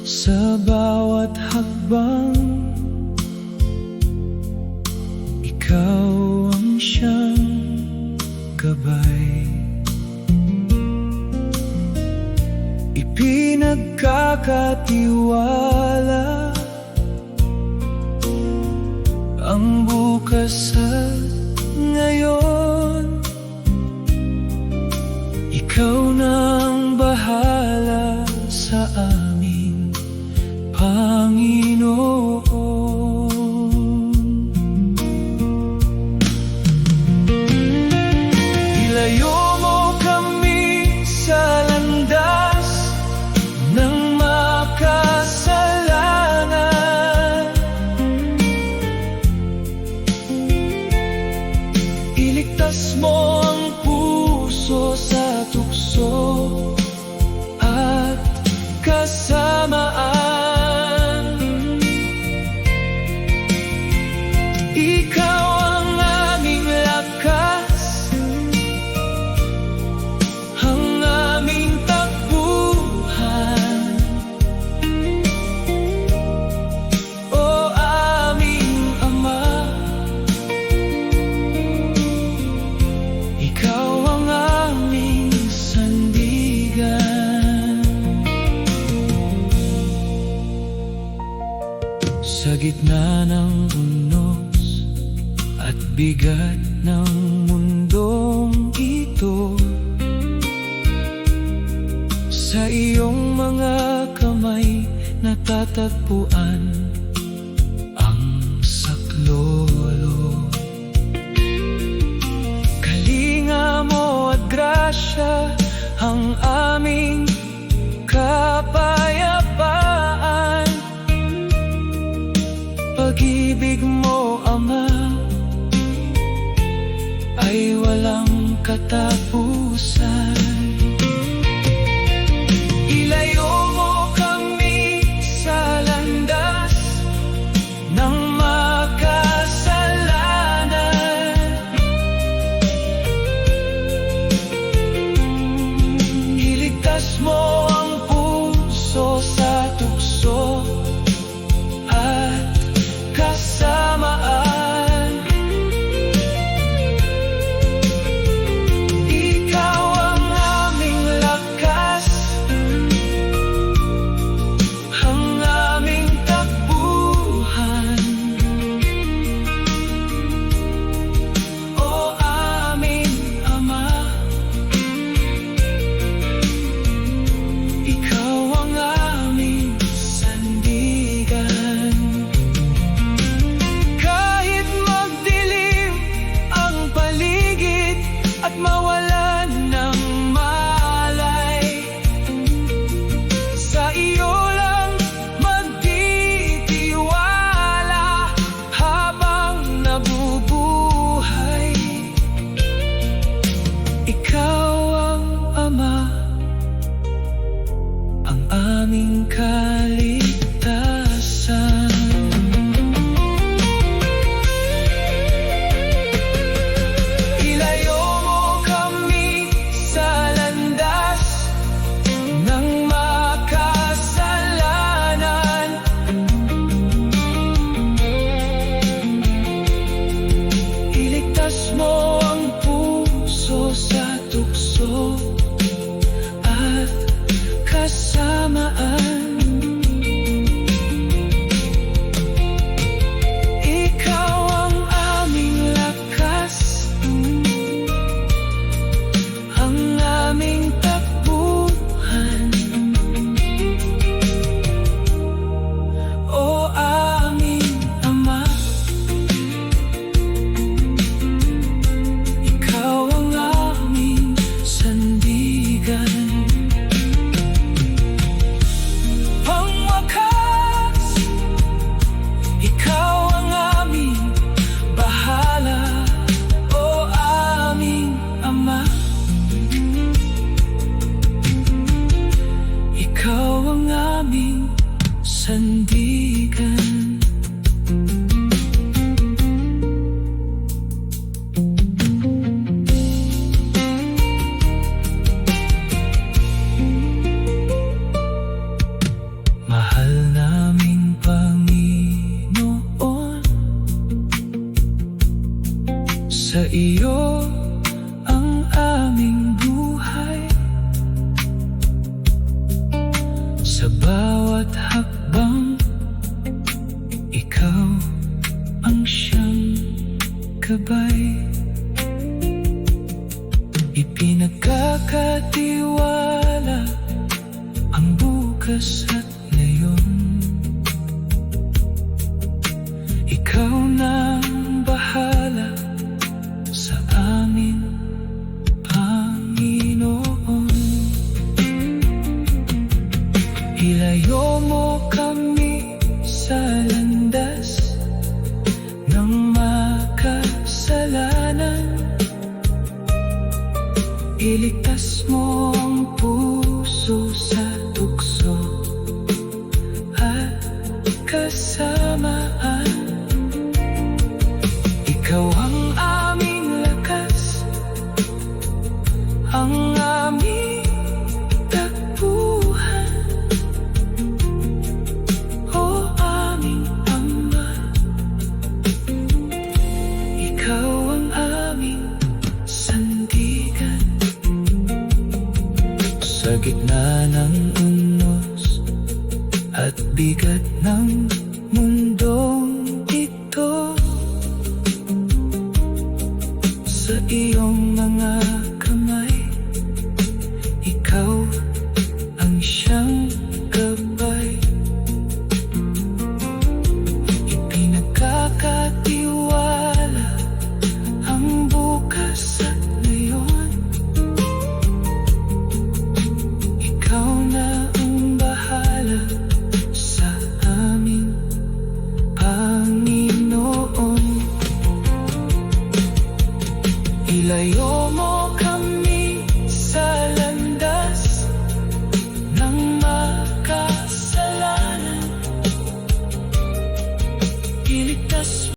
Sa bawat hakbang, ikaw ang siyang gabay. Ipinagkakatiwala ang bukas at ngayon. Ikaw na ang bahala sa aming Panginoon. Ilayo mo kami sa landas ng makasalanan. Iligtas mo ang puso sa tukso at kasamaan. Ikaw ang aming lakas, ang aming takbuhan. O aming Ama, ikaw ang aming sandigan. Sa gitna ng unos at bigat ng mundong ito, sa iyong mga kamay natatagpuan ang saklolo. Kalinga mo at grasya ang aming kapayapaan. Pag-ibig mo, Ama, ay walang katapusan. Ilayo mo kami sa landas ng makasalanan. Iligtas mo ang puso sa tukso at kasamaan. Ikaw ang aming lakas, ang aming takbuhan. O aming Ama, ikaw ang aming sandigan. Kahit magdilim ang paligid at mawalan ng malay, sa iyo lang magtitiwala habang nabubuhay. Ikaw ang Ama, ang aming kaligtasan. Ilayo mo kami sa landas ng makasalanan. Iligtas mo ang puso sa tukso at kasamaan. Ikaw ang aming lakas, ang aming takbuhan. O aming Ama, ikaw ang aming sandigan. Pangwakas, ikaw ang aming bahala. O aming Ama, ikaw ang aming sandigan. Mahal naming Panginoon, sa iyo ang aming buhay. Sa bawat hakbang, ikaw ang siyang gabay. Ipinagkakatiwala ang bukas at ngayon. Ikaw nang bahala sa amin, Panginoon. Ilayo mo kami sa landas ng makasalanan. Iligtas mo ang puso sa tukso at kasamaan. Ikaw ang aming lakas, ang aming takbuhan. O aming Ama, ikaw ang aming sandigan. Sa gitna ng unos at bigat ng mundong ito, sa iyong mga kamay, ikaw ang siyang gabay. Ipinagkakatiwala ang bukas at ngayon. Ikaw na ang bahala sa amin, Panginoon. Ilayo mo kami sa landas ng makasalanan. Iligtas